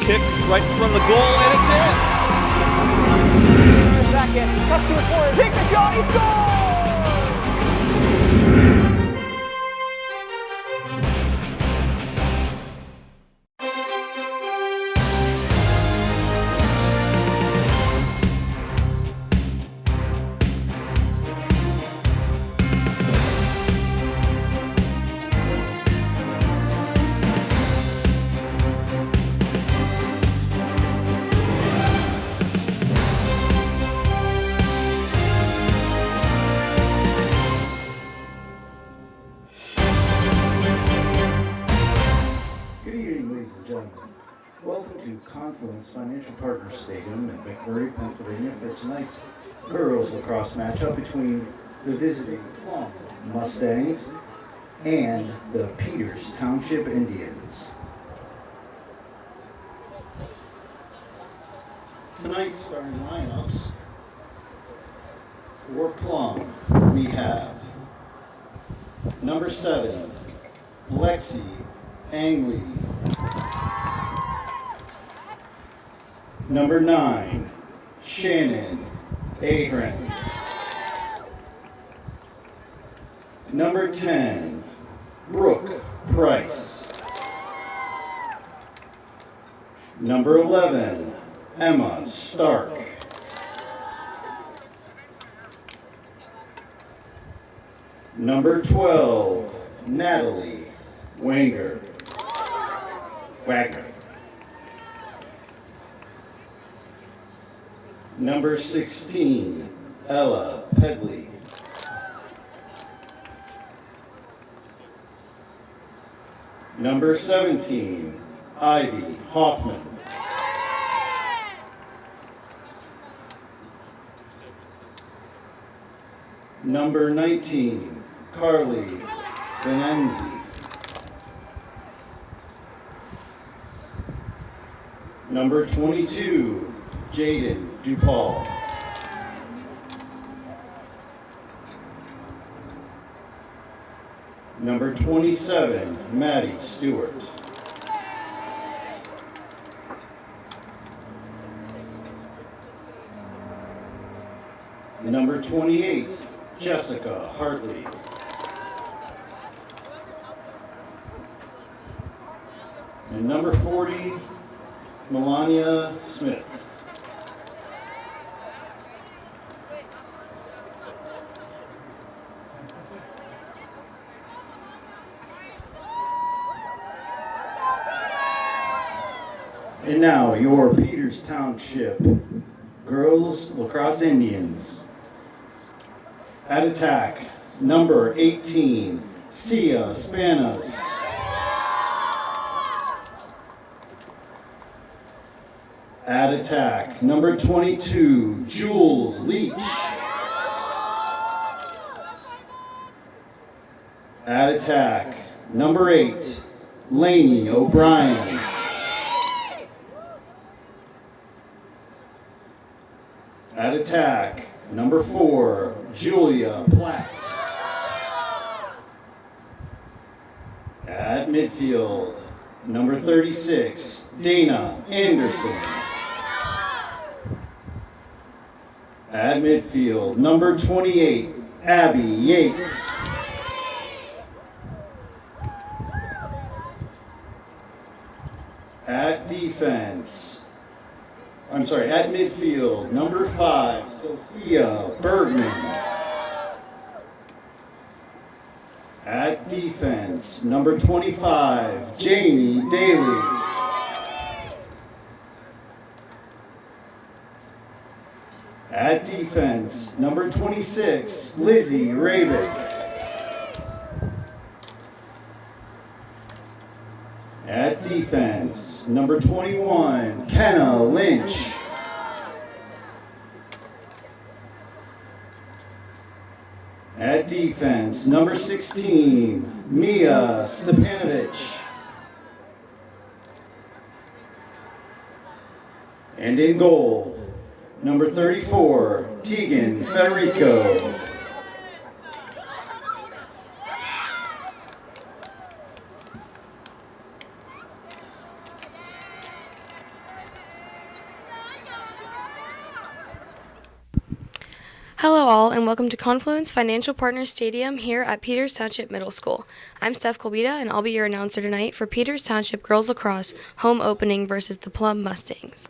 kick right in front of the goal, and it's in. Second, cuts to his corner, takes the shot, he scores! Welcome to Confluence Financial Partners Stadium in McMurray, Pennsylvania for tonight's girls lacrosse matchup between the visiting Plum Mustangs and the Peters Township Indians. Tonight's starting lineups for Plum, we have number 7, Lexi Angley. Number 9, Shannon Ahrens. Number 10, Brooke Price. Number 11, Emma Stark. Number 12, Natalie Wagner. Number 16, Ella Pedley. Number 17, Ivy Hoffman. Number 19, Carly Benenzi. Number 22, Jaden DuPaul. Number 27, Maddie Stewart. Number 28, Jessica Hartley. And number 40, Melania Smith. And now, your Peters Township Girls Lacrosse Indians. At attack, number 18, Sia Spanos. At attack, number 22, Jules Leach. At attack, number 8, Lainey O'Brien. At attack, number 4, Julia Platt. At midfield, number 36, Dana Anderson. At midfield, number 28, Abby Yates. At midfield, number 5, Sophia Bergman. At defense, number 25, Jamie Daly. At defense, number 26, Lizzie Rabick. At defense, number 21, Kenna Lynch. At defense, number 16, Mia Stepanovich. And in goal, number 34, Tegan Federico. Hello all and welcome to Confluence Financial Partners Stadium here at Peters Township Middle School. I'm Steph Colbita and I'll be your announcer tonight for Peters Township Girls Lacrosse home opening versus the Plum Mustangs.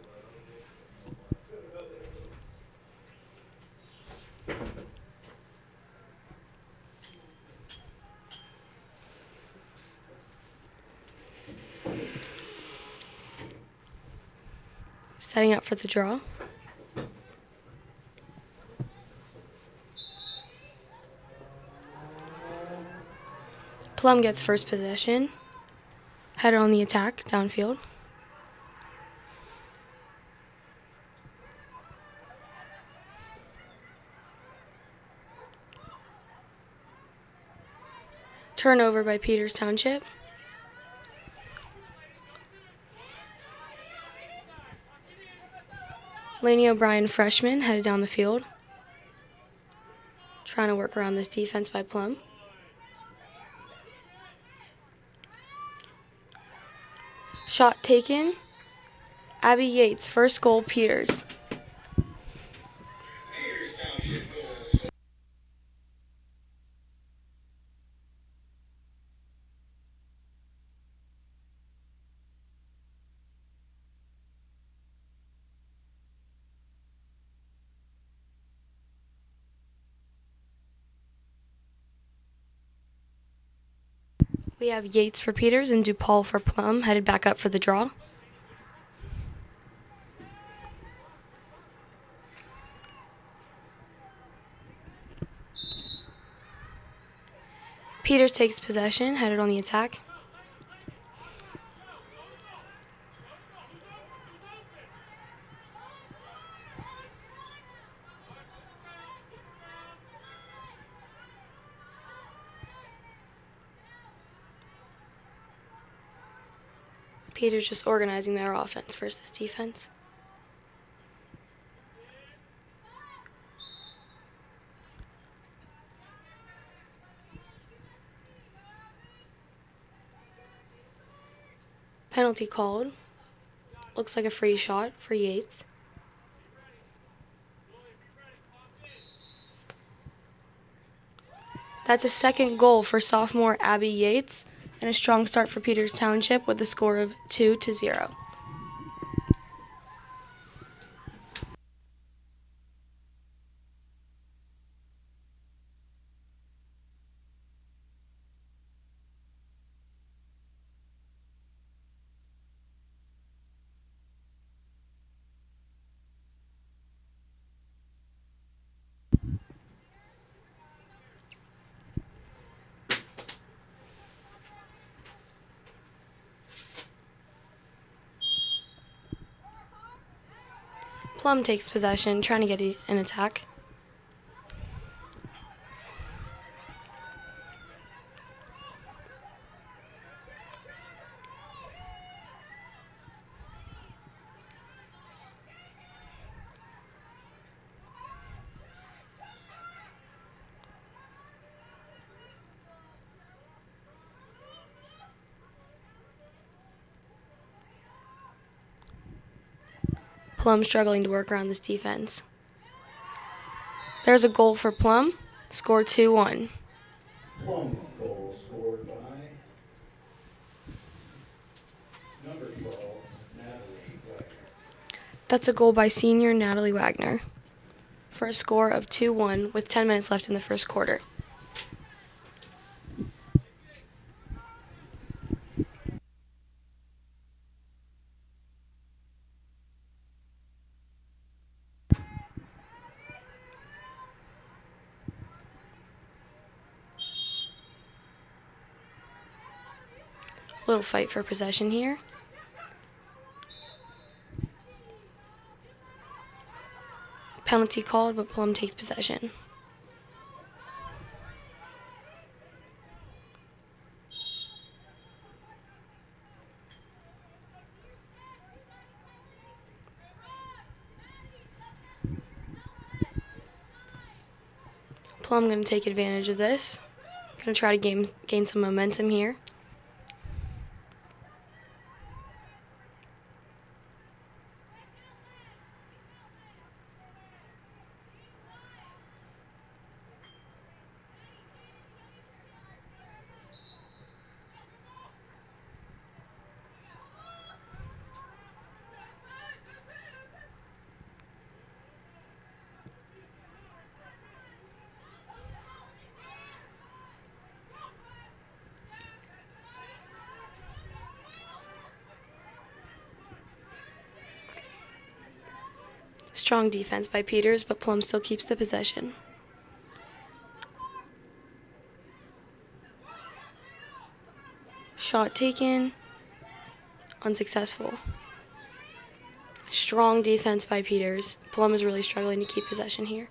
Setting up for the draw. Plum gets first possession. Header on the attack, downfield. Turnover by Peters Township. Lainey O'Brien, freshman, headed down the field. Trying to work around this defense by Plum. Shot taken. Abby Yates, first goal, Peters. We have Yates for Peters and DuPaul for Plum, headed back up for the draw. Peters takes possession, headed on the attack. Peters just organizing their offense versus defense. Penalty called. Looks like a free shot for Yates. That's a second goal for sophomore Abby Yates and a strong start for Peters Township with a score of 2-0. Plum takes possession, trying to get an attack. Plum struggling to work around this defense. There's a goal for Plum. Score 2-1. Plum goal scored by number 12, Natalie Wagner. That's a goal by senior Natalie Wagner for a score of 2-1 with 10 minutes left in the first quarter. Little fight for possession here. Penalty called, but Plum takes possession. Plum going to take advantage of this. Going to try to gain some momentum here. Strong defense by Peters, but Plum still keeps the possession. Shot taken. Unsuccessful. Strong defense by Peters. Plum is really struggling to keep possession here.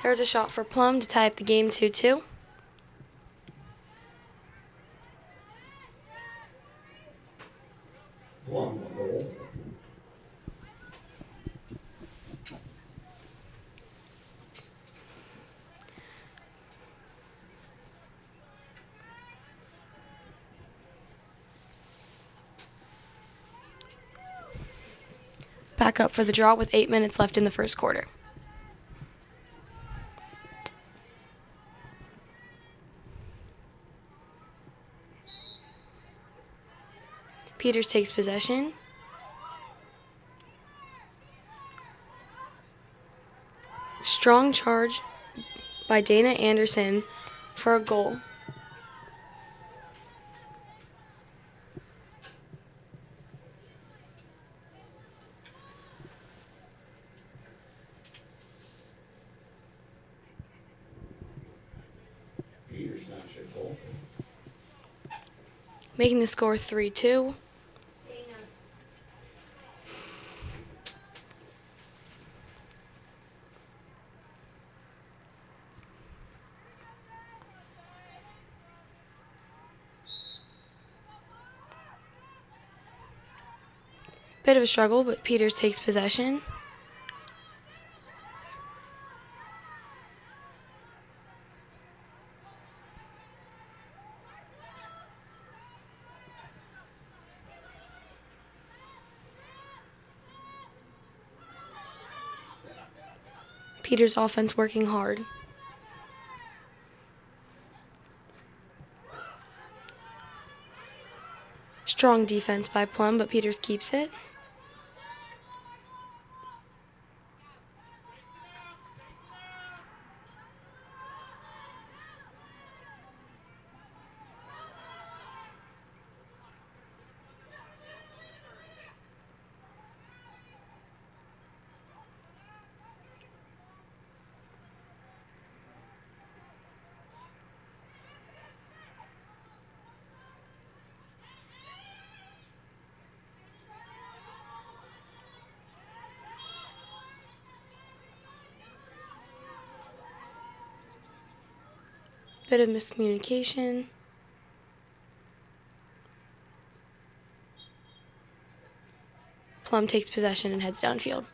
There's a shot for Plum to tie up the game 2-2. Plum goal. Back up for the draw with 8 minutes left in the first quarter. Peters takes possession. Strong charge by Dana Anderson for a goal. Peters Township goal. Making the score 3-2. Bit of a struggle, but Peters takes possession. Peters' offense working hard. Strong defense by Plum, but Peters keeps it. Bit of miscommunication. Plum takes possession and heads downfield.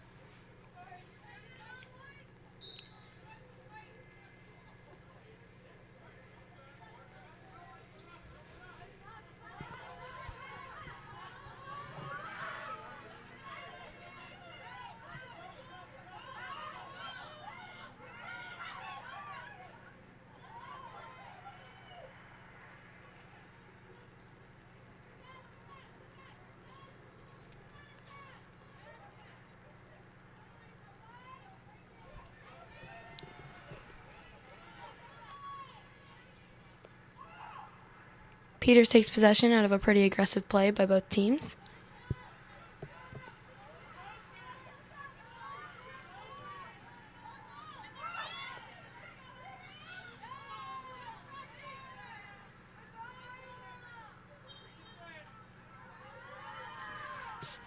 Peters takes possession out of a pretty aggressive play by both teams.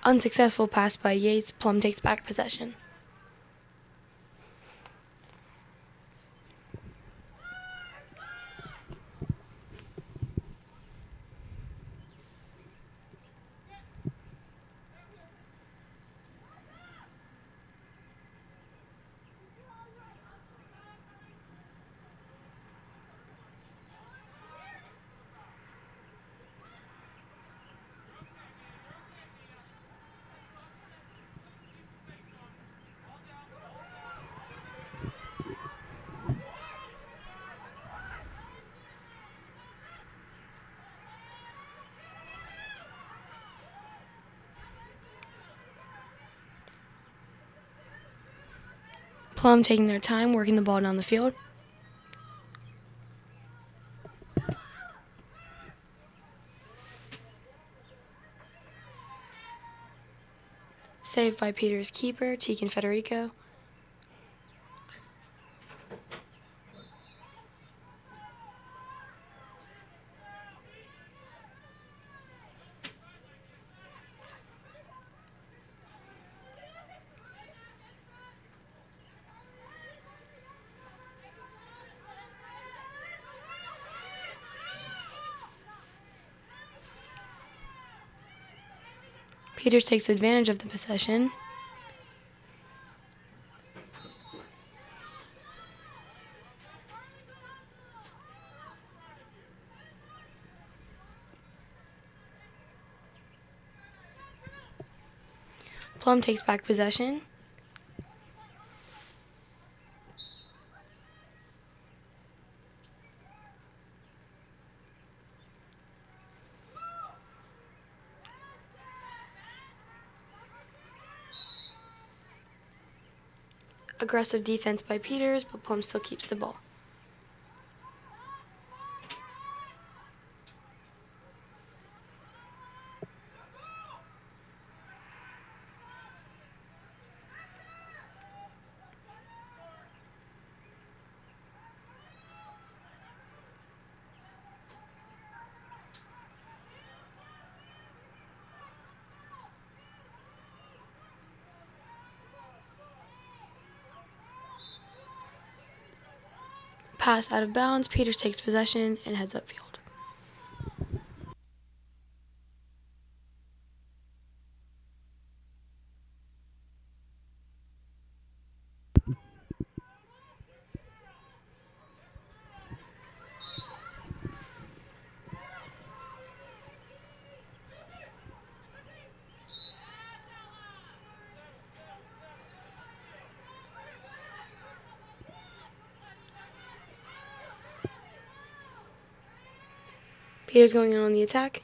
Unsuccessful pass by Yates. Plum takes back possession. Plum taking their time working the ball down the field. Saved by Peter's keeper, Tegan Federico. Peters takes advantage of the possession. Plum takes back possession. Aggressive defense by Peters, but Plum still keeps the ball. Pass out of bounds, Peters takes possession and heads upfield. Peters going in on the attack.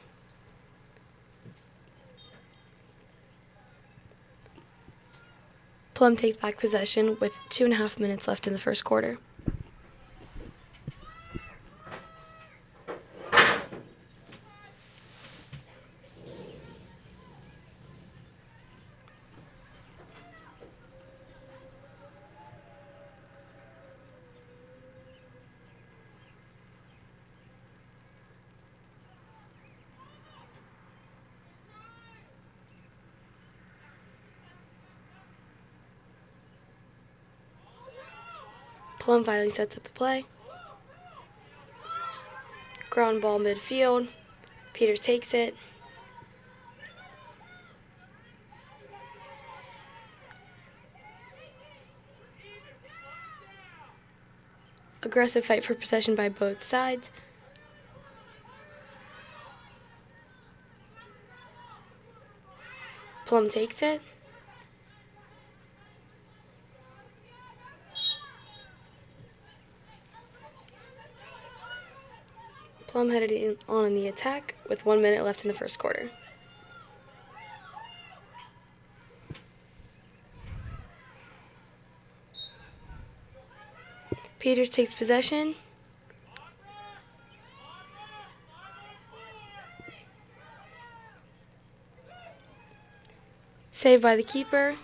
Plum takes back possession with 2.5 minutes left in the first quarter. Plum finally sets up the play. Ground ball midfield. Peters takes it. Aggressive fight for possession by both sides. Plum takes it. Plum headed on in the attack with 1 minute left in the first quarter. Peters takes possession. Saved by the keeper.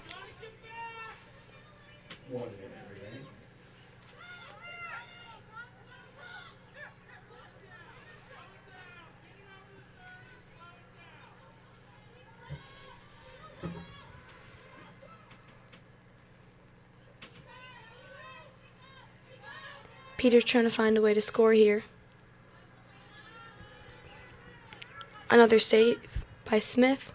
Peters trying to find a way to score here. Another save by Smith.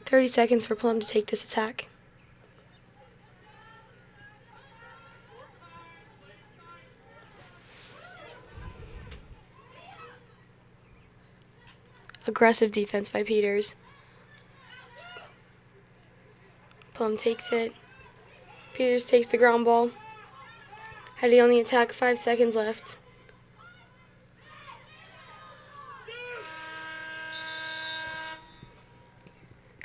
"30 seconds for Plum to take this attack. Aggressive defense by Peters. Plum takes it. Peters takes the ground ball. Heading on the attack, 5 seconds left.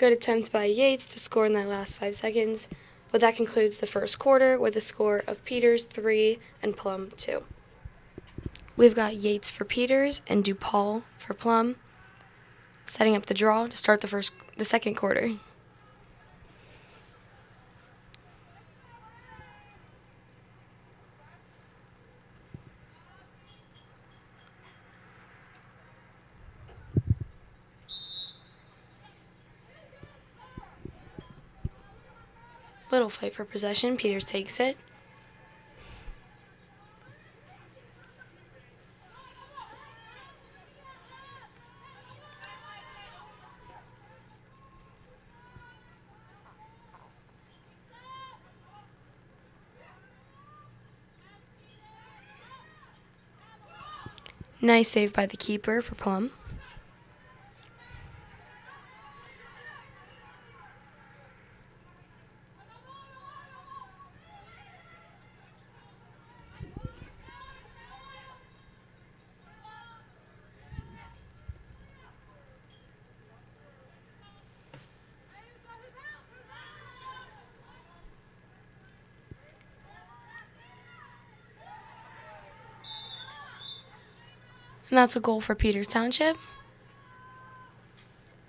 Good attempt by Yates to score in that last 5 seconds, but that concludes the first quarter with a score of Peters 3 and Plum 2. We've got Yates for Peters and DuPaul for Plum, setting up the draw to start the second quarter. Little fight for possession. Peters takes it. Nice save by the keeper for Plum. And that's a goal for Peters Township.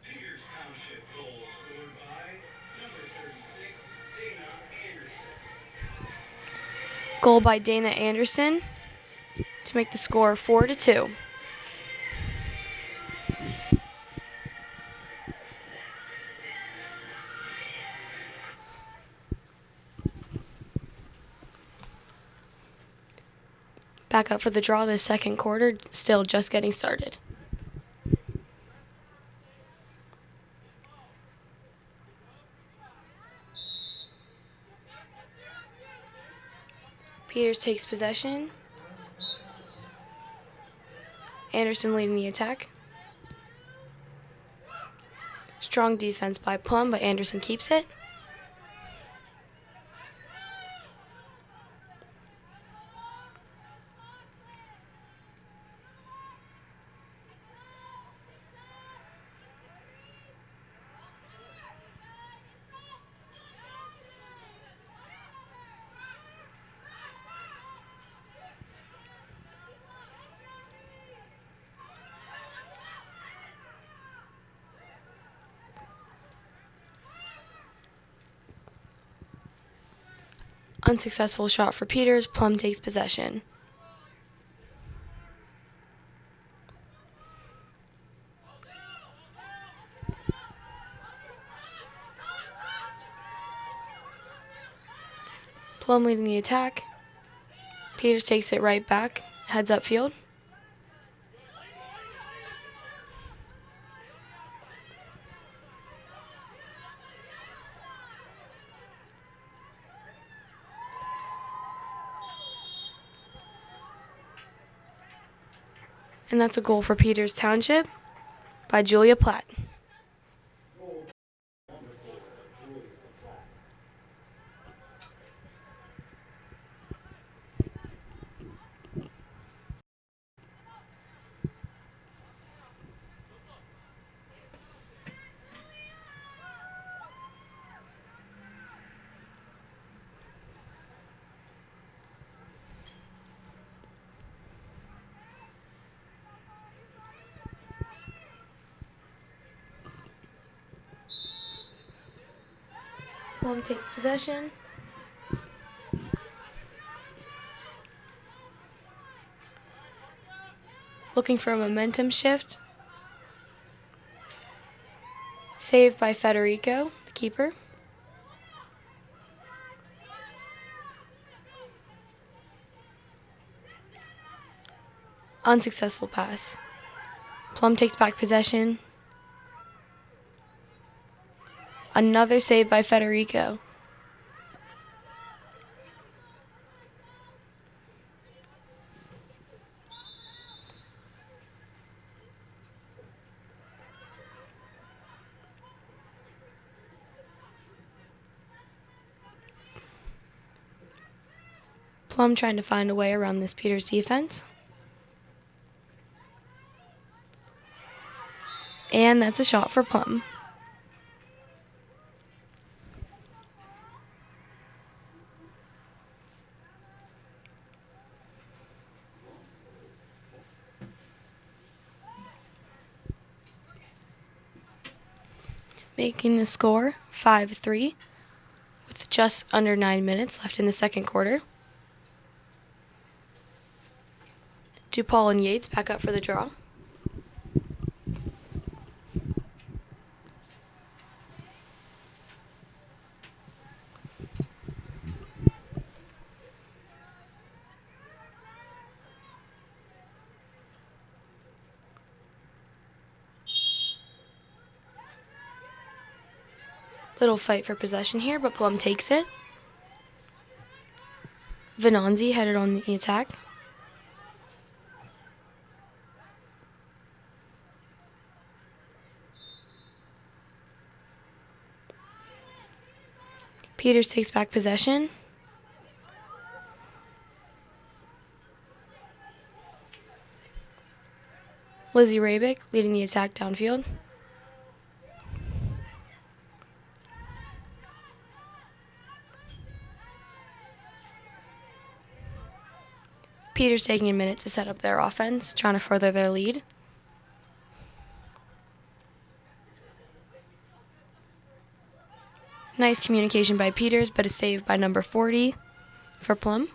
Peters Township goal scored by number 36, Dana Anderson. Goal by Dana Anderson to make the score 4-2. Back up for the draw this second quarter, still just getting started. Peters takes possession. Anderson leading the attack. Strong defense by Plum, but Anderson keeps it. Unsuccessful shot for Peters. Plum takes possession. Plum leading the attack. Peters takes it right back, heads upfield. And that's a goal for Peters Township by Julia Platt. Plum takes possession. Looking for a momentum shift. Saved by Federico, the keeper. Unsuccessful pass. Plum takes back possession. Another save by Federico. Plum trying to find a way around this Peters defense. And that's a shot for Plum. making the score 5-3 with just under 9 minutes left in the second quarter. DePaul and Yates back up for the draw. Little fight for possession here, but Plum takes it. Venanzi headed on the attack. Peters takes back possession. Lizzie Rabick leading the attack downfield. Peters taking a minute to set up their offense, trying to further their lead. Nice communication by Peters, but a save by number 40 for Plum.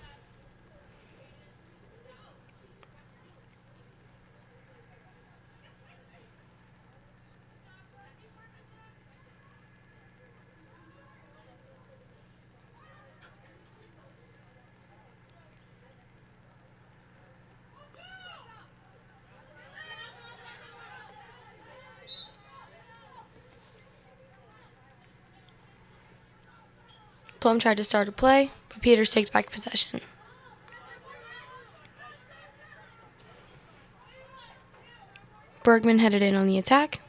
Plum tried to start a play, but Peters takes back possession. Bergman headed in on the attack.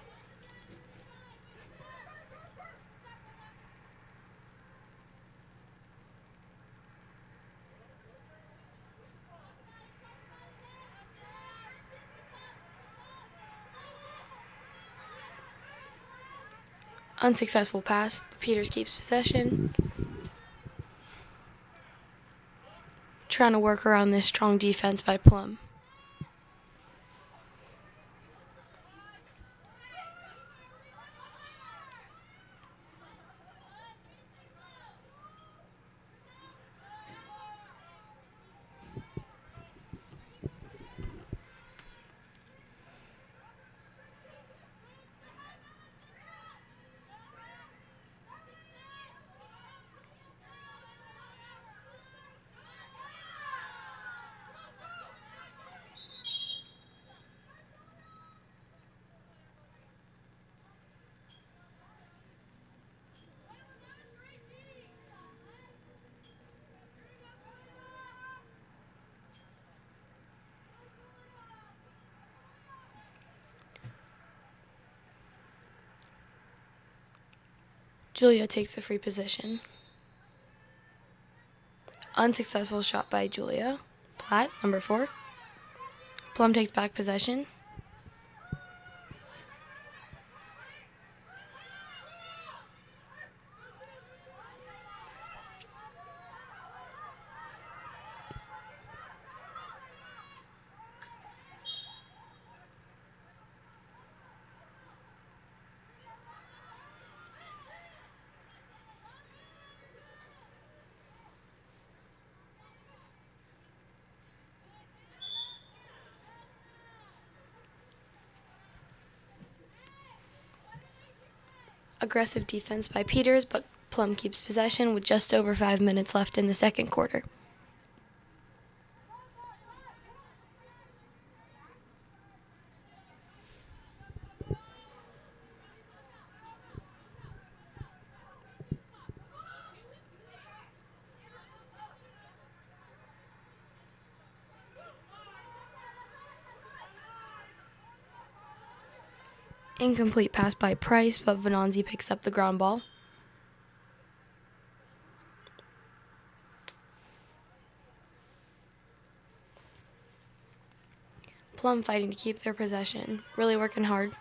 Unsuccessful pass, but Peters keeps possession. Trying to work around this strong defense by Plum. Julia takes a free position. Unsuccessful shot by Julia. Platt, number 4. Plum takes back possession. Aggressive defense by Peters, but Plum keeps possession with just over 5 minutes left in the second quarter. Incomplete pass by Price, but Venanzi picks up the ground ball. Plum fighting to keep their possession, really working hard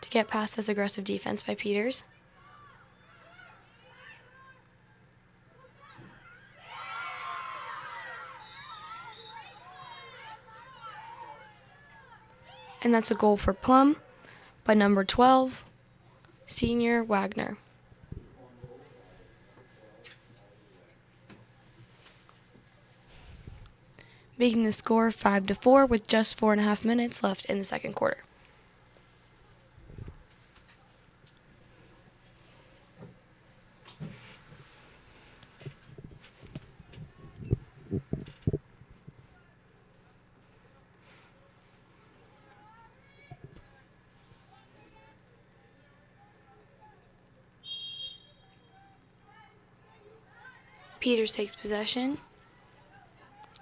to get past this aggressive defense by Peters. And that's a goal for Plum by number 12, Senior Wagner. Making the score 5-4 with just 4.5 minutes left in the second quarter. Peters takes possession.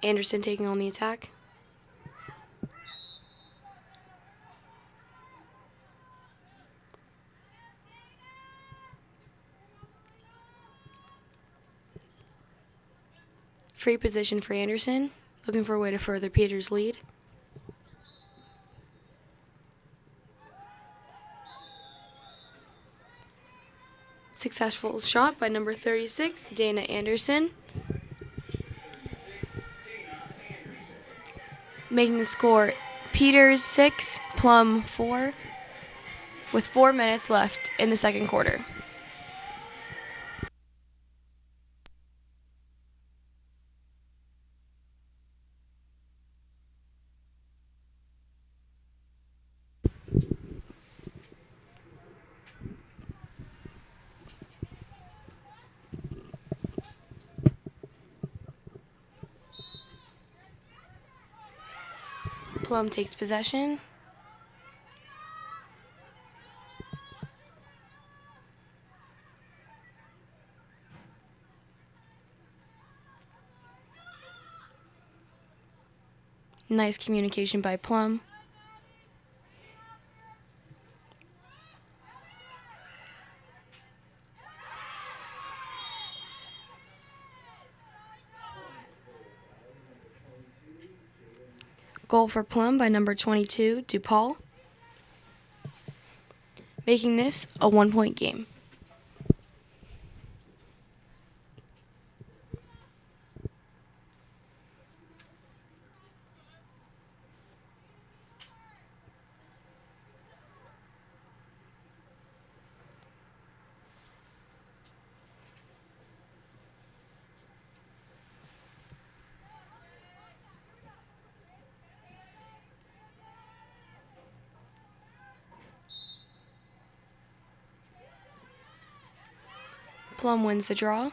Anderson taking on the attack. Free position for Anderson, looking for a way to further Peters' lead. Successful shot by number 36, Dana Anderson. Making the score Peters 6, Plum 4, with 4 minutes left in the second quarter. Plum takes possession. Nice communication by Plum. Goal for Plum by number 22, DePaul. Making this a 1-point game. Plum wins the draw.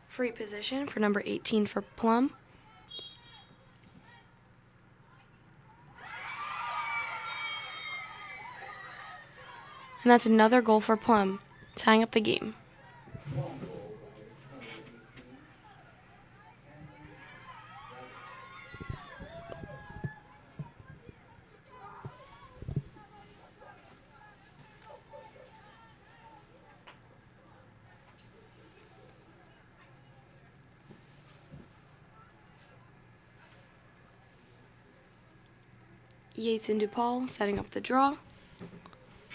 Free position for number 18 for Plum. And that's another goal for Plum, tying up the game. Yates and DePaul setting up the draw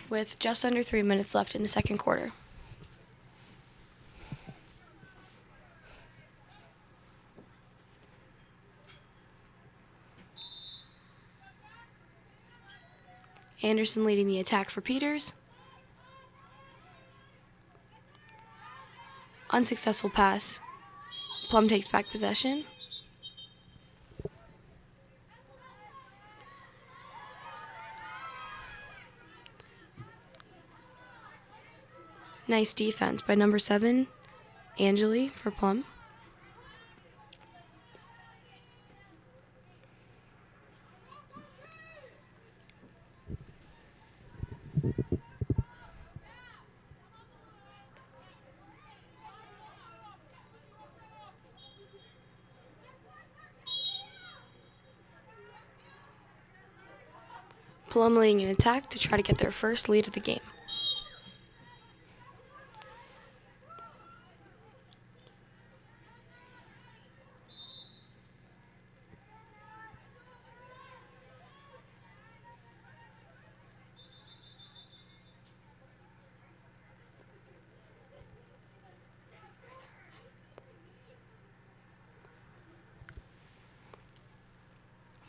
with just under 3 minutes left in the second quarter. Anderson leading the attack for Peters. Unsuccessful pass. Plum takes back possession. Nice defense by number 7, Angeli for Plum. Plum leading an attack to try to get their first lead of the game.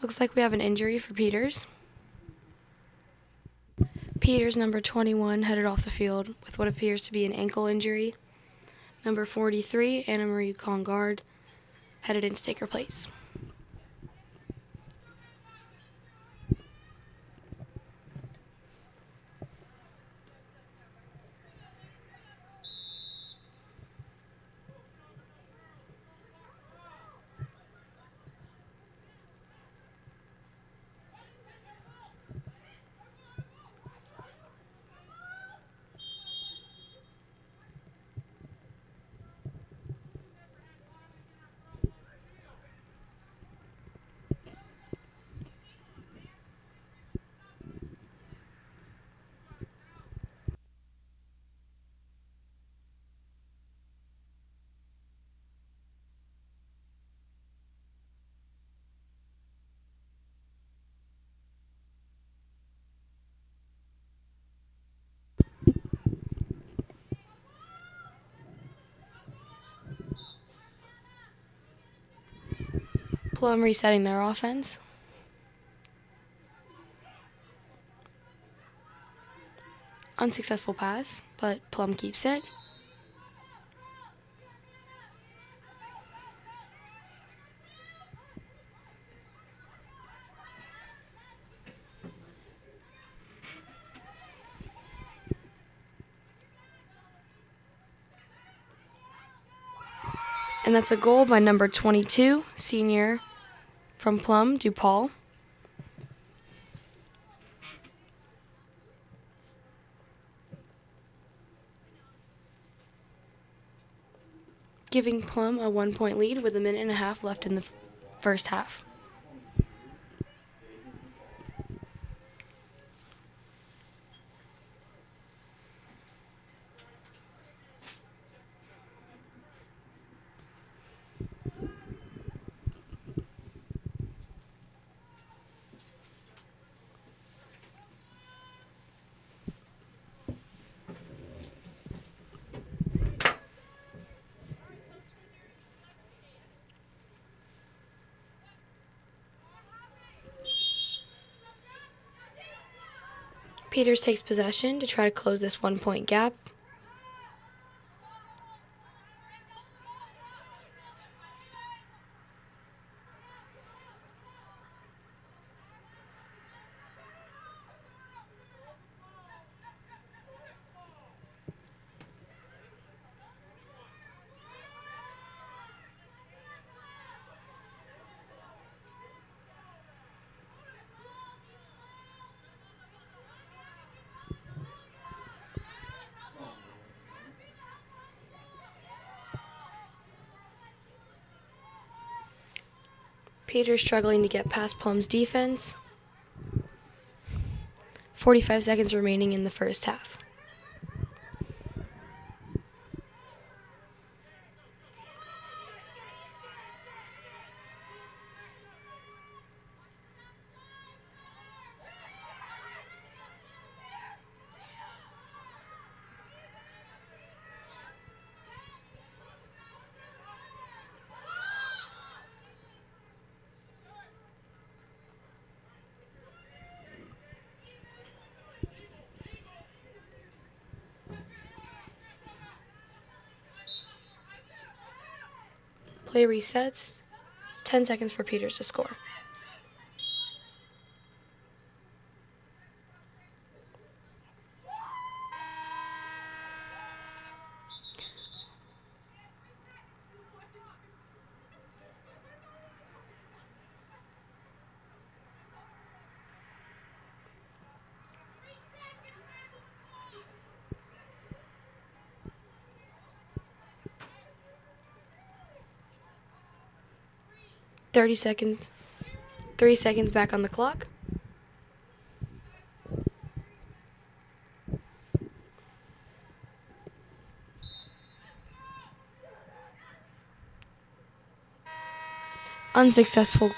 Looks like we have an injury for Peters. Peters, number 21, headed off the field with what appears to be an ankle injury. Number 43, Anna Marie Congard, headed in to take her place. Plum resetting their offense. Unsuccessful pass, but Plum keeps it. And that's a goal by number 22, senior from Plum, DuPaul. Giving Plum a 1-point lead with a minute and a half left in the first half. Peters takes possession to try to close this 1-point gap. Peters struggling to get past Plum's defense. 45 seconds remaining in the first half. Play resets. 10 seconds for Peters to score. .30 seconds. 3 seconds back on the clock. Unsuccessful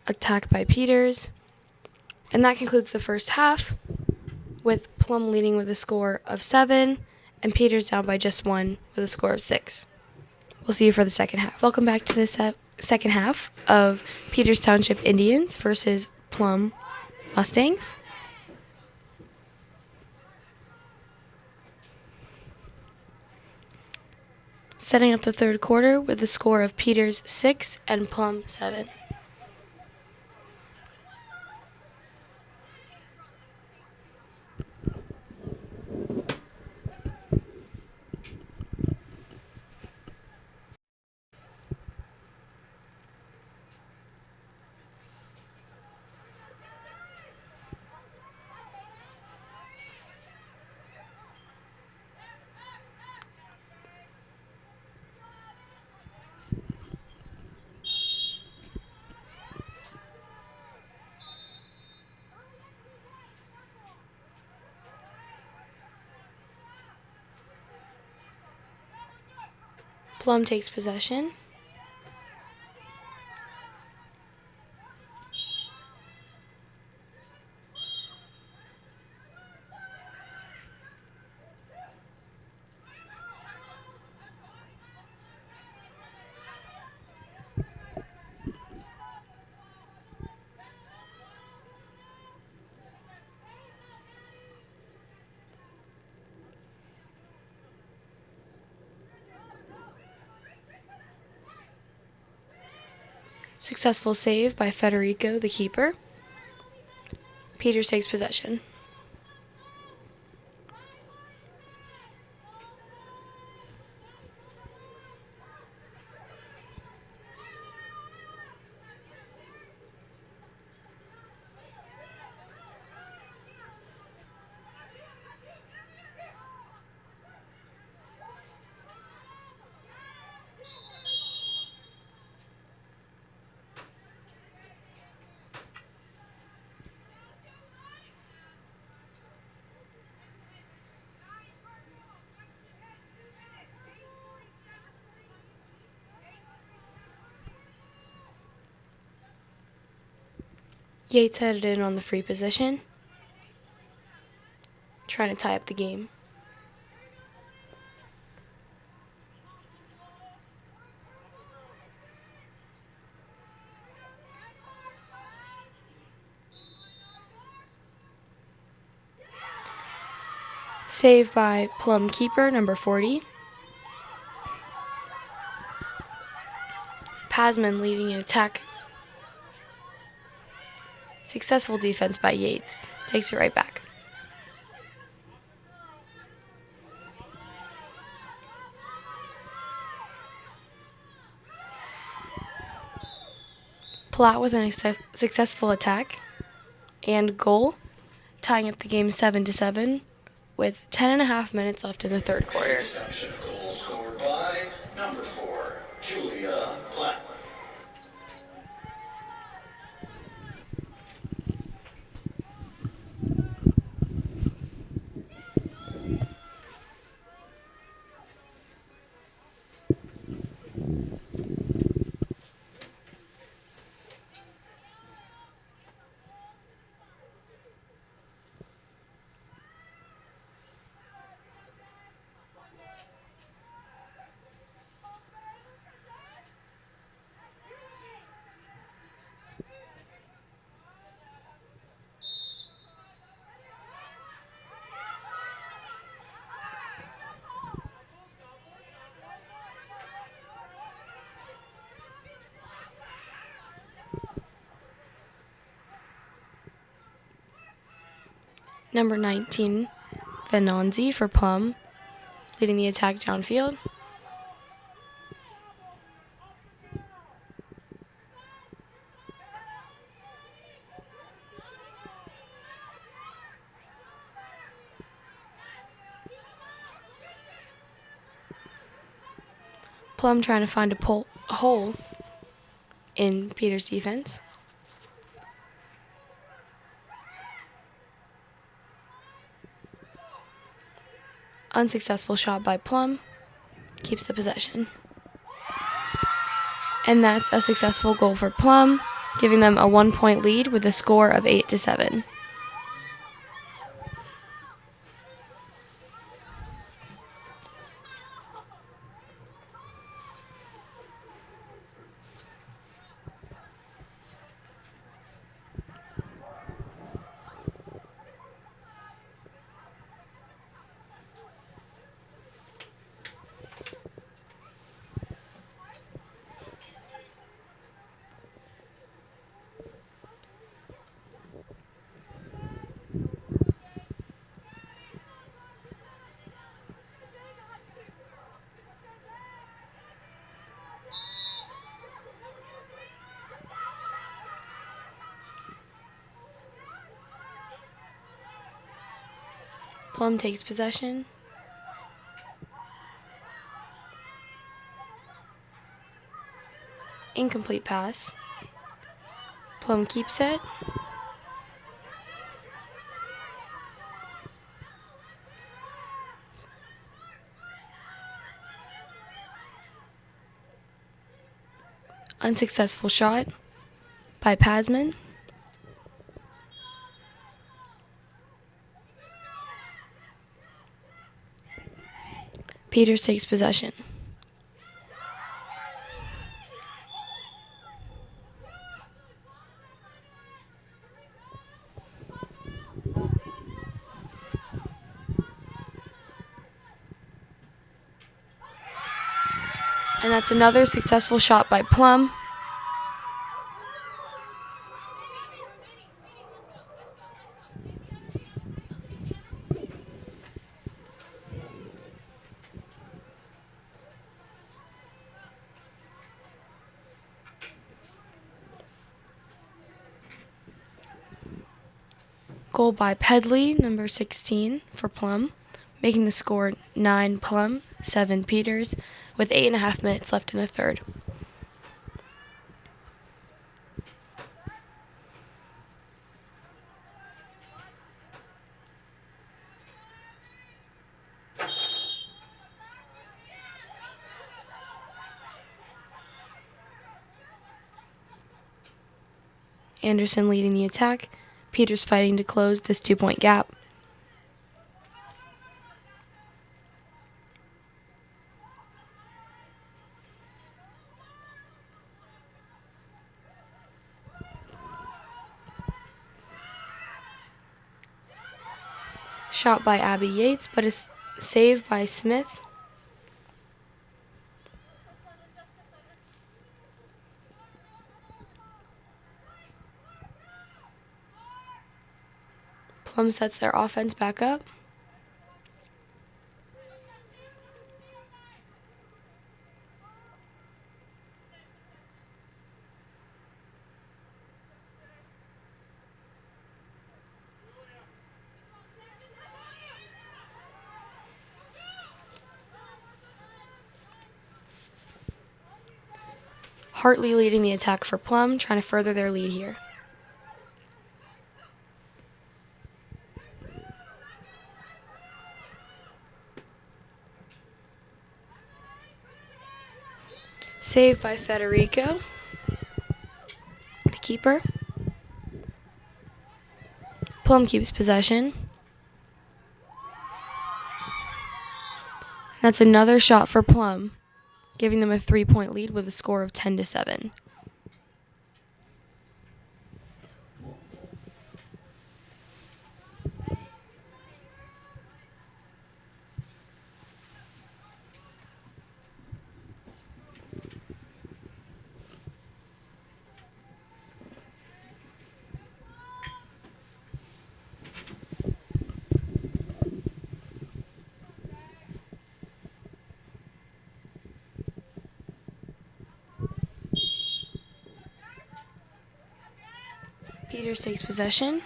attack by Peters. And that concludes the first half, with Plum leading with a score of 7 and Peters down by just 1 with a score of 6. We'll see you for the second half. Welcome back to the second half of Peters Township Indians versus Plum Mustangs. Setting up the third quarter with a score of Peters 6 and Plum 7. Plum takes possession. Successful save by Federico, the keeper. Peters takes possession. Yates headed in on the free position, trying to tie up the game. Saved by Plum keeper, number 40. Pasman leading an attack. Successful defense by Yates. Takes it right back. Platt with a successful attack and goal, tying up the game 7-7 with 10.5 minutes left in the third quarter. Township goal scored by number 4, Julia Plum. Number 19, Venanzi for Plum, leading the attack downfield. Plum trying to find a hole in Peters' defense. Unsuccessful shot by Plum. Keeps the possession. And that's a successful goal for Plum, giving them a 1-point lead with a score of 8-7. Plum takes possession. Incomplete pass. Plum keeps it. Unsuccessful shot by Pasman. Peters takes possession. And that's another successful shot by Plum. Goal by Pedley, number 16, for Plum, making the score 9 Plum, 7 Peters, with 8.5 minutes left in the third. Anderson leading the attack. Peters fighting to close this 2-point gap. Shot by Abby Yates, but is saved by Smith. Plum sets their offense back up. Hartley leading the attack for Plum, trying to further their lead here. Saved by Federico, the keeper. Plum keeps possession. That's another shot for Plum, giving them a 3-point lead with a score of 10-7. Peters takes possession.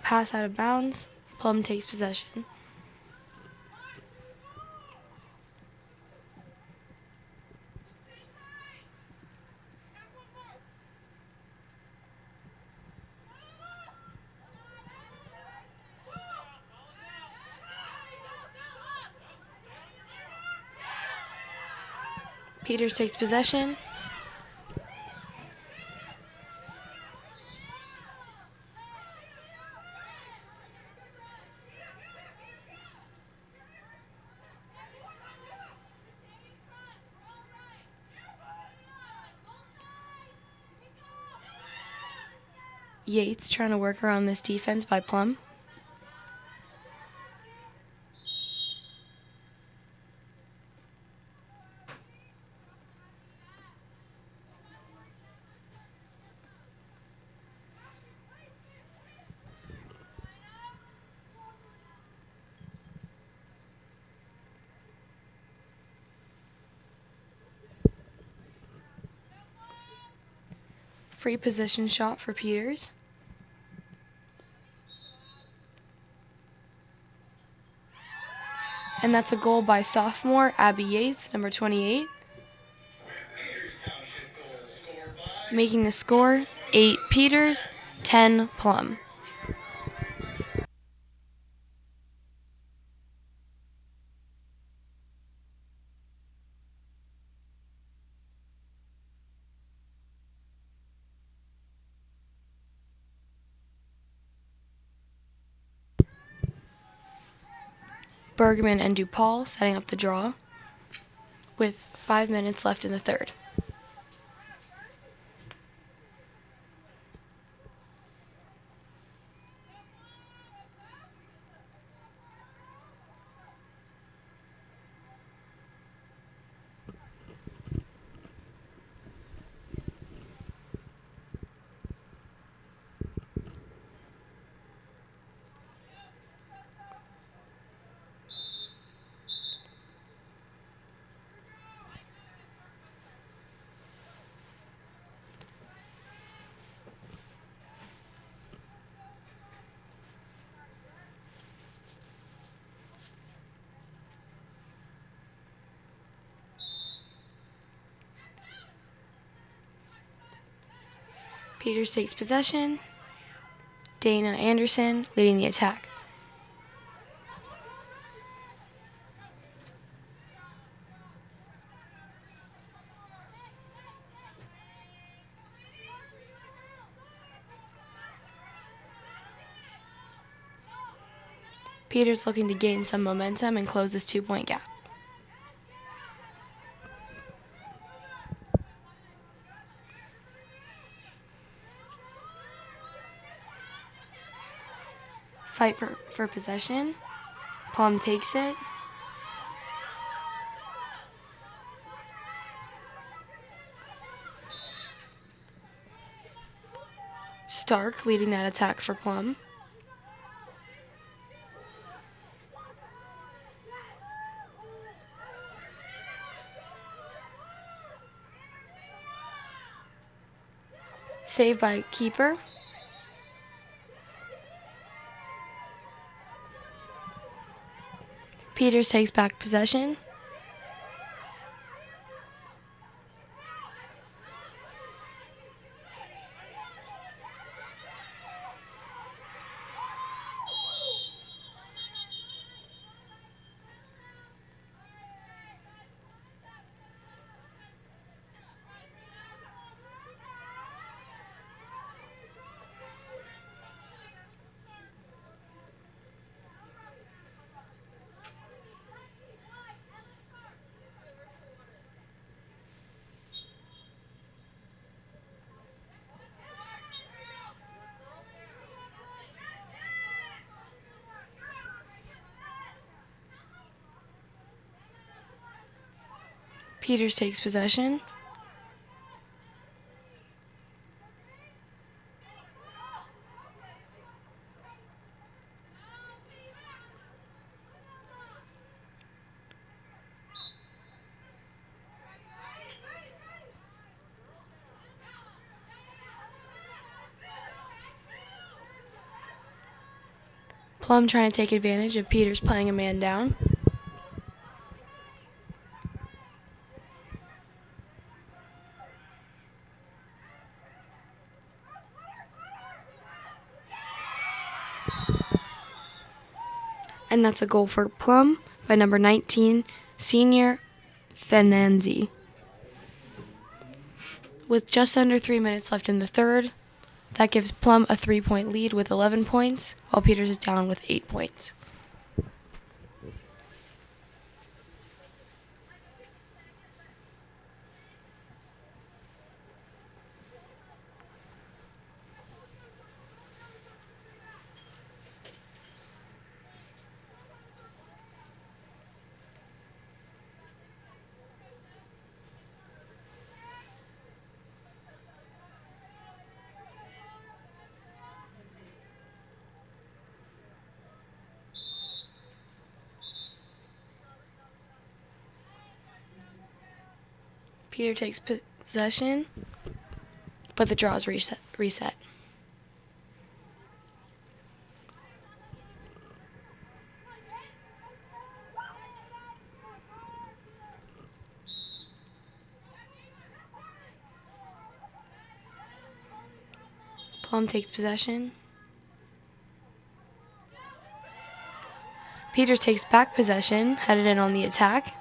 pass out of bounds. Plum takes possession. Peters takes possession. Yates trying to work around this defense by Plum. Free position shot for Peters. And that's a goal by sophomore Abby Yates, number 28. Peters Township goal scored by Making the score 8 Peters, 10 Plum. Bergman and DuPaul setting up the draw with 5 minutes left in the third. Peters takes possession. Dana Anderson leading the attack. Peters looking to gain some momentum and close this 2-point gap. Fight for possession. Plum takes it. Stark leading that attack for Plum. Saved by keeper. Peters takes back possession. Peters takes possession. Plum trying to take advantage of Peters playing a man down. And that's a goal for Plum by number 19, Senior Venanzi. With just under 3 minutes left in the third, that gives Plum a 3-point lead with 11 points, while Peters is down with 8 points. Peter takes possession, but the draw is reset. Plum takes possession. Peters takes back possession, headed in on the attack.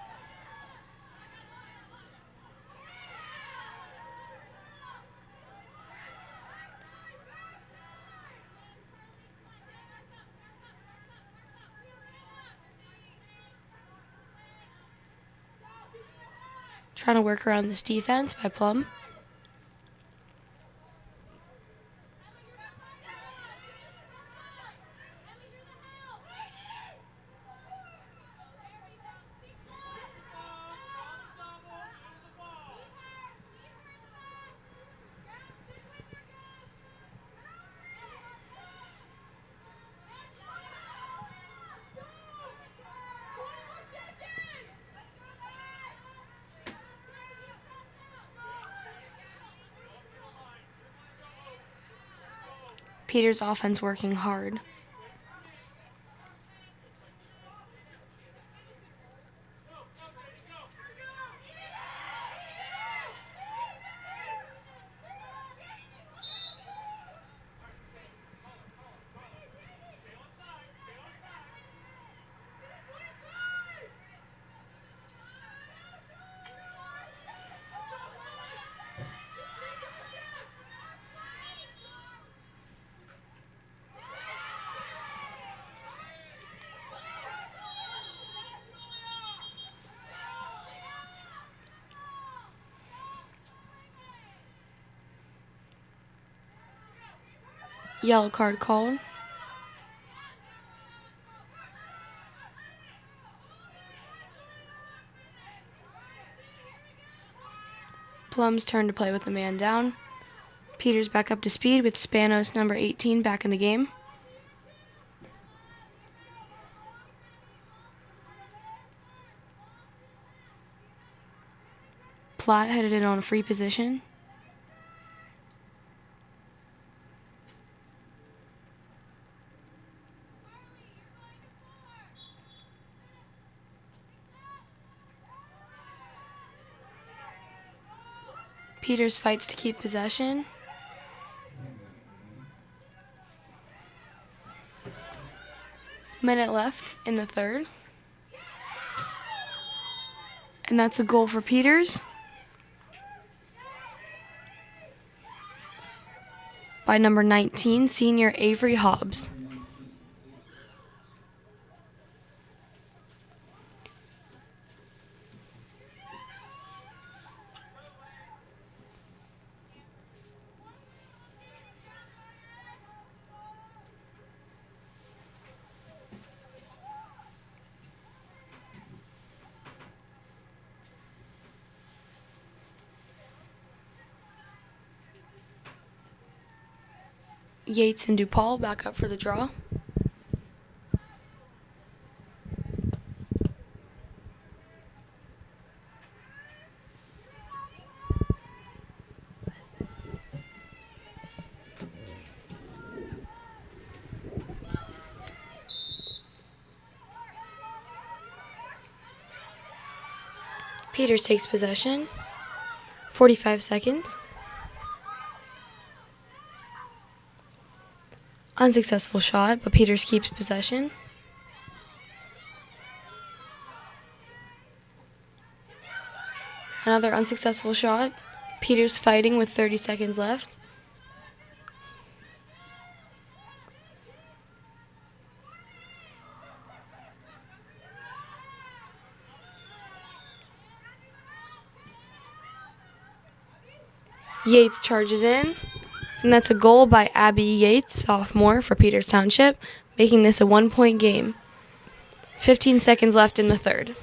Trying to work around this defense by Plum. Peters' offense working hard. Yellow card called. Plum's turn to play with the man down. Peters back up to speed with Spanos number 18 back in the game. Platt headed in on a free position. Peters fights to keep possession. Minute left in the third. And that's a goal for Peters by number 19, Senior Avery Hobbs. Yates and DuPaul back up for the draw. Peters takes possession. 45 seconds. Unsuccessful shot, but Peters keeps possession. Another unsuccessful shot. Peters fighting with 30 seconds left. Yates charges in, and that's a goal by Abby Yates, sophomore for Peters Township, making this a 1-point game. 15 seconds left in the third.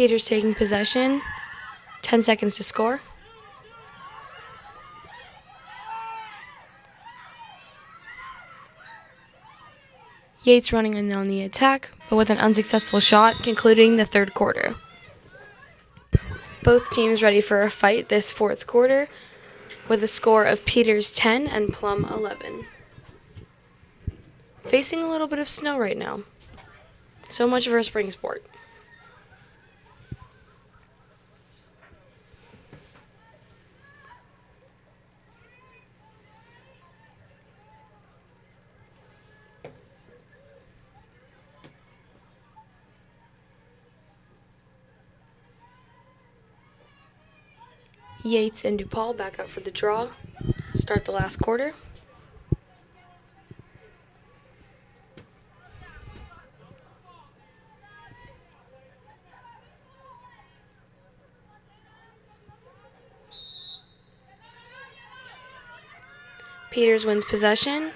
Peters taking possession. 10 seconds to score. Yates running in on the attack, but with an unsuccessful shot, concluding the third quarter. Both teams ready for a fight this fourth quarter, with a score of Peters 10 and Plum 11. Facing a little bit of snow right now. So much for a spring sport. Yates and DePaul back out for the draw. Start the last quarter. Peters wins possession.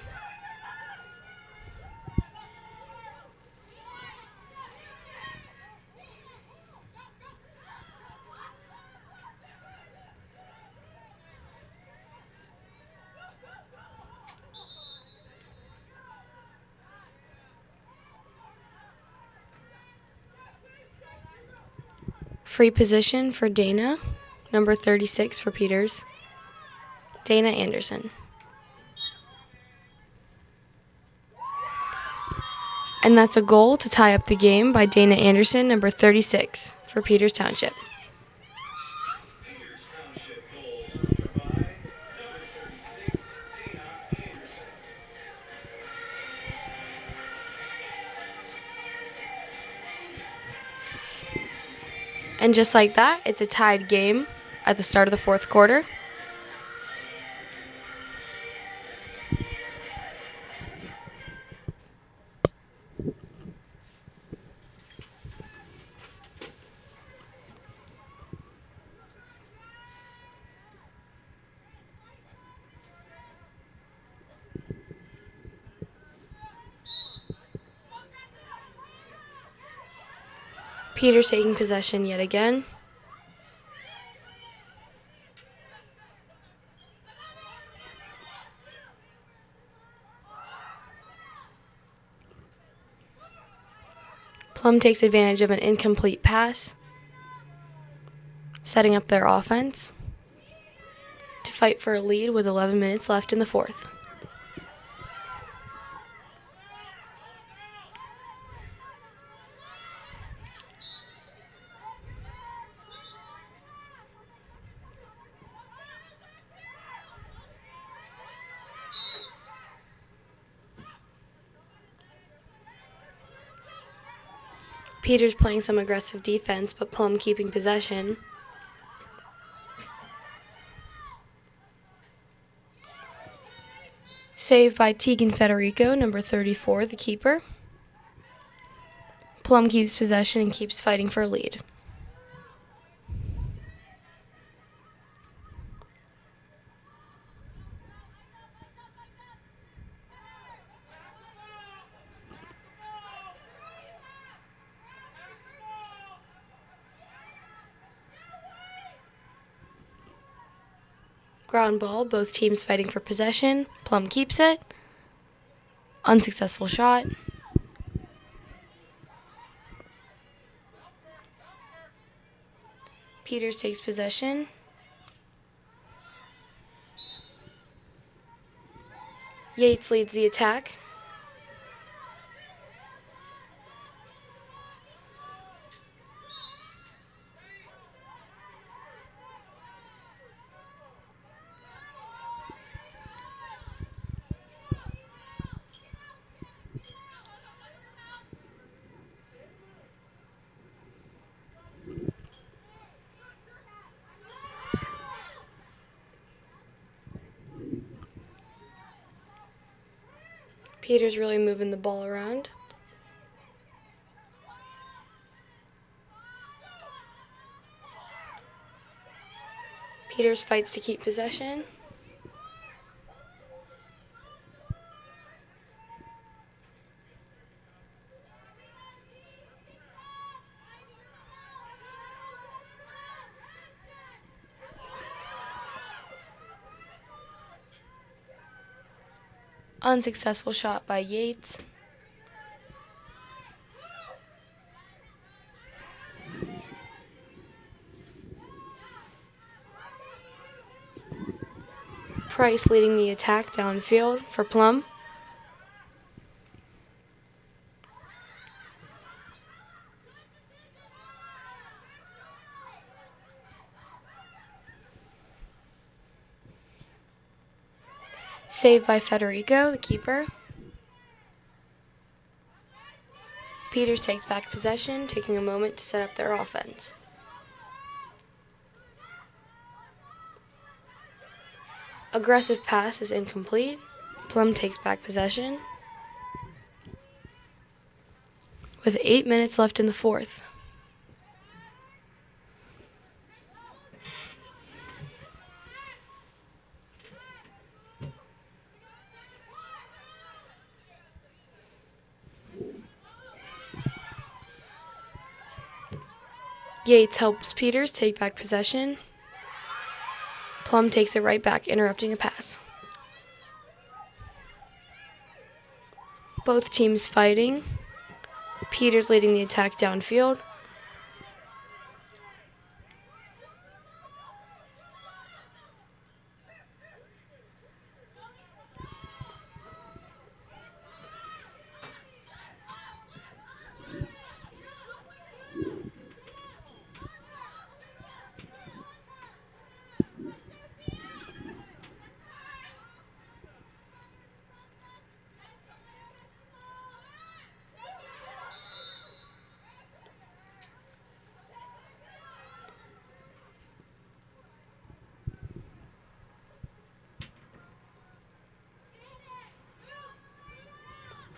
Free position for Dana, number 36 for Peters. Dana Anderson. And that's a goal to tie up the game by Dana Anderson, number 36 for Peters Township. Peters Township goal scored by number 36, Dana Anderson. And just like that, it's a tied game at the start of the fourth quarter. Peters taking possession yet again. Plum takes advantage of an incomplete pass, setting up their offense to fight for a lead with 11 minutes left in the fourth. Peters playing some aggressive defense, but Plum keeping possession. Save by Tegan Federico, number 34, the keeper. Plum keeps possession and keeps fighting for a lead. Ground ball, both teams fighting for possession. Plum keeps it. Unsuccessful shot. Peters takes possession. Yates leads the attack. Peters really moving the ball around. Peters fights to keep possession. Unsuccessful shot by Yates. Price leading the attack downfield for Plum. Saved by Federico, the keeper. Peters takes back possession, taking a moment to set up their offense. Aggressive pass is incomplete. Plum takes back possession. With 8 minutes left in the fourth. Yates helps Peters take back possession. Plum takes it right back, interrupting a pass. Both teams fighting. Peters leading the attack downfield.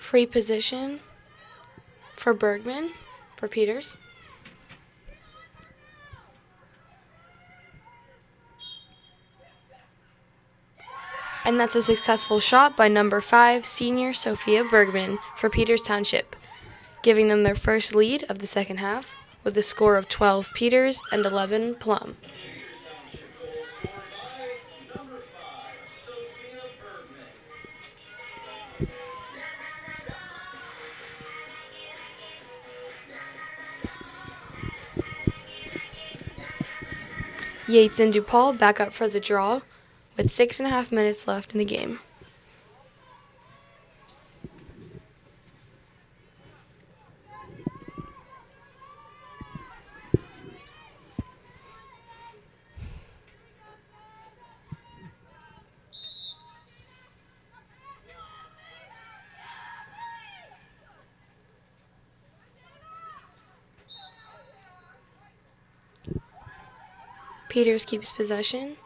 Free position for Bergman, for Peters. And that's a successful shot by number 5, senior Sophia Bergman for Peters Township, giving them their first lead of the second half with a score of 12 Peters and 11 Plum. Peters Township goal scored by number 5, Sophia Bergman. Yates and DuPaul back up for the draw with 6.5 minutes left in the game. Peters keeps possession.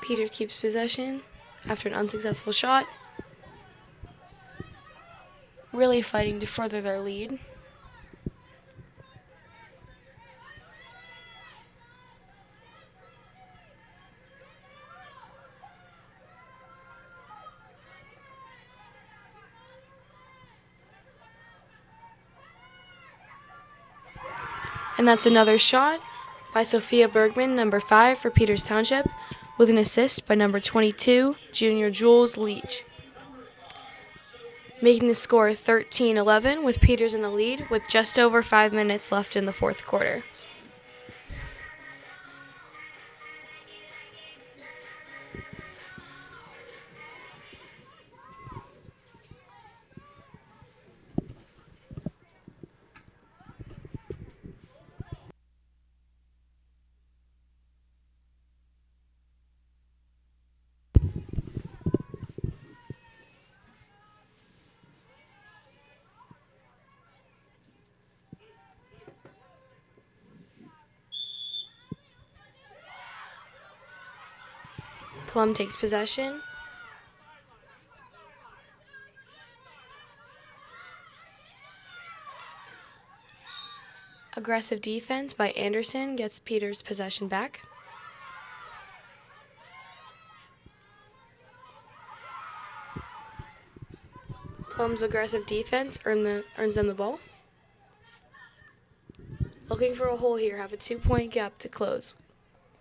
Peters keeps possession after an unsuccessful shot. Really fighting to further their lead. And that's another shot by Sophia Bergman, number 5 for Peters Township, with an assist by number 22, junior Jules Leach. Making the score 13-11 with Peters in the lead with just over 5 minutes left in the fourth quarter. Plum takes possession. Aggressive defense by Anderson gets Peters possession back. Plum's aggressive defense earns them the ball. Looking for a hole here, have a 2-point gap to close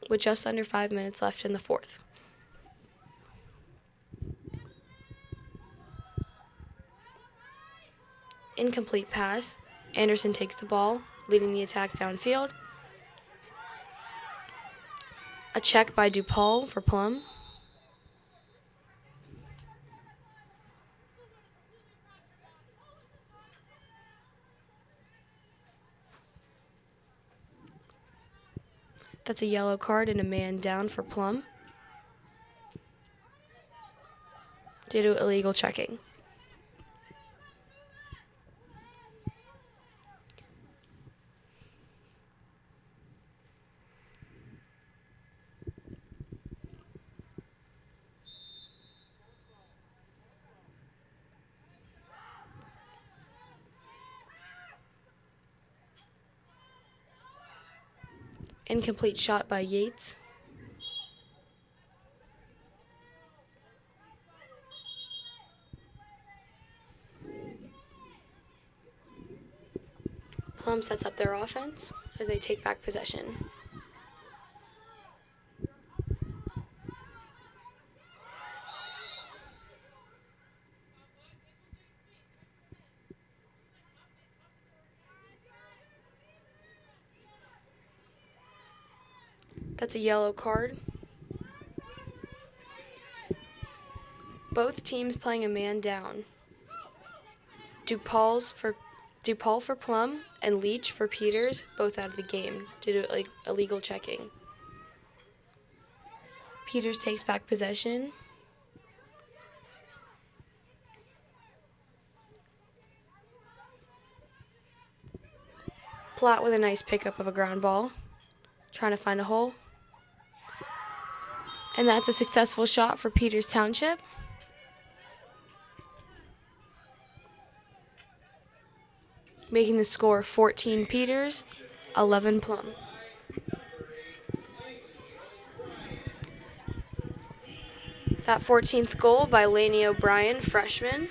with just under 5 minutes left in the fourth. Incomplete pass. Anderson takes the ball, leading the attack downfield. A check by DuPaul for Plum. That's a yellow card and a man down for Plum due to illegal checking. Incomplete shot by Yates. Plum sets up their offense as they take back possession. That's a yellow card. Both teams playing a man down. DuPaul for Plum and Leach for Peters, both out of the game due to illegal checking. Peters takes back possession. Platt with a nice pickup of a ground ball, trying to find a hole. And that's a successful shot for Peters Township. Making the score 14 Peters, 11 Plum. That 14th goal by Laney O'Brien, freshman.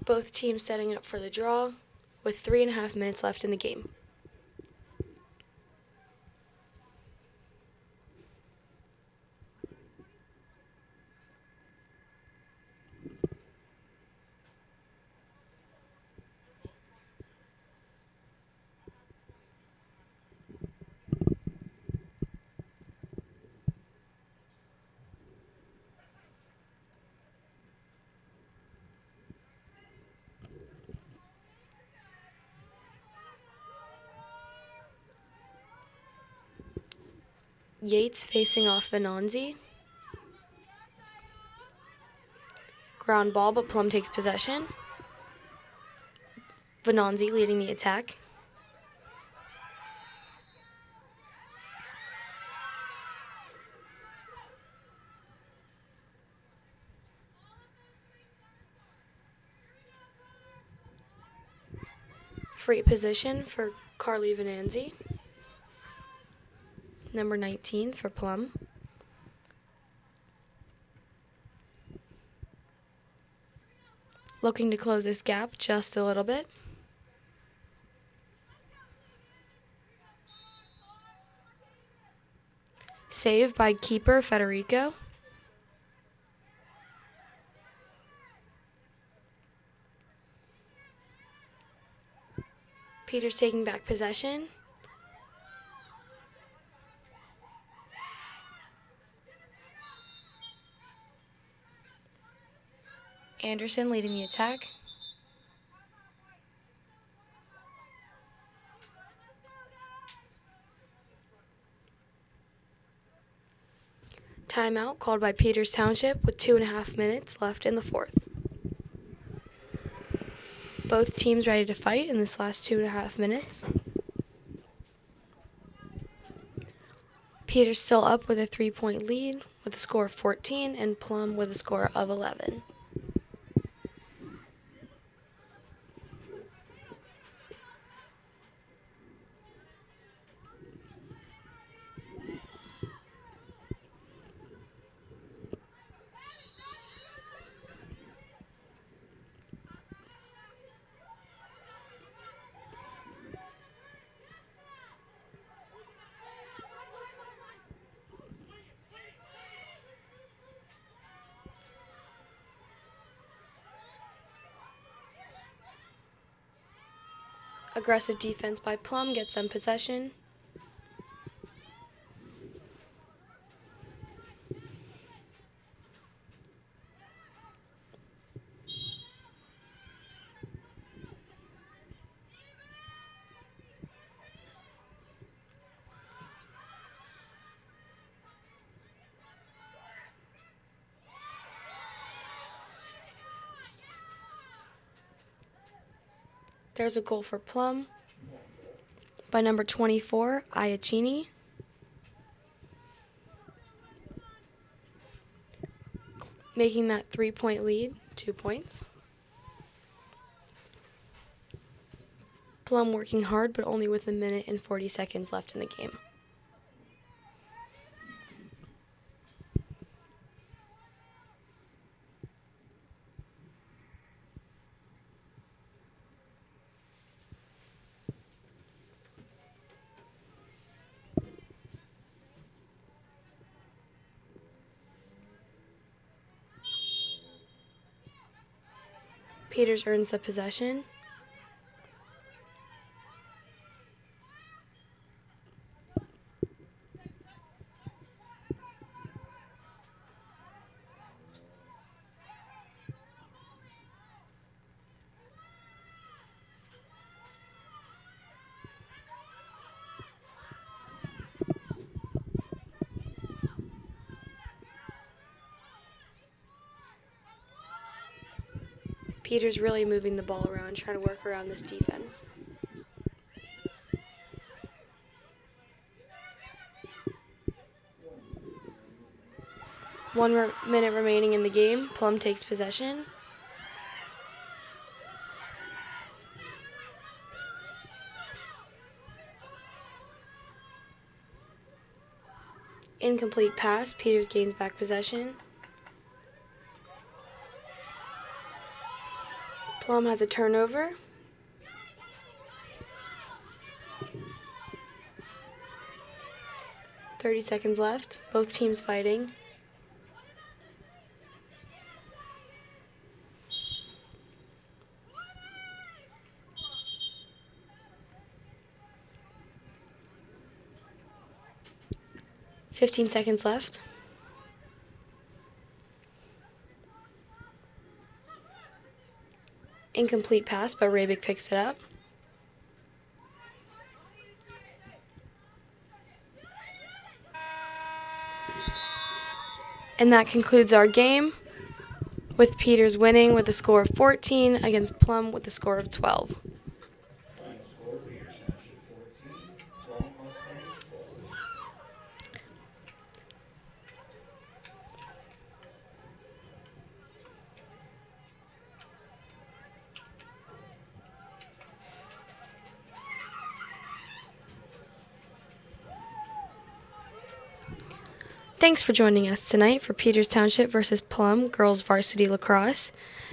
Both teams setting up for the draw. with 3.5 minutes left in the game. Yates facing off Venanzi. Ground ball, but Plum takes possession. Venanzi leading the attack. Free position for Carly Venanzi. Number 19 for Plum. Looking to close this gap just a little bit. Save by keeper Federico. Peters taking back possession. Anderson leading the attack. Timeout called by Peters Township with 2.5 minutes left in the fourth. Both teams ready to fight in this last 2.5 minutes. Peters still up with a 3-point lead with a score of 14 and Plum with a score of 11. Aggressive defense by Plum gets them possession. There's a goal for Plum by number 24, Iacchini. Making that 3-point lead 2 points. Plum working hard, but only with 1 minute and 40 seconds left in the game. Peters earns the possession. Peters really moving the ball around, trying to work around this defense. 1 minute remaining in the game. Plum takes possession. Incomplete pass. Peters gains back possession. Plum has a turnover. 30 seconds left. Both teams fighting. Fifteen seconds left. Incomplete pass, but Rabick picks it up. And that concludes our game, with Peters winning with a score of 14 against Plum with a score of 12. Final score, Peters Township 14, Plum Mustangs 12. Thanks for joining us tonight for Peters Township versus Plum Girls Varsity Lacrosse,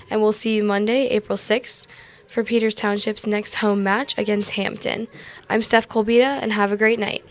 and we'll see you Monday, April 6th, for Peters Township's next home match against Hampton. I'm Steph Colbita, and have a great night.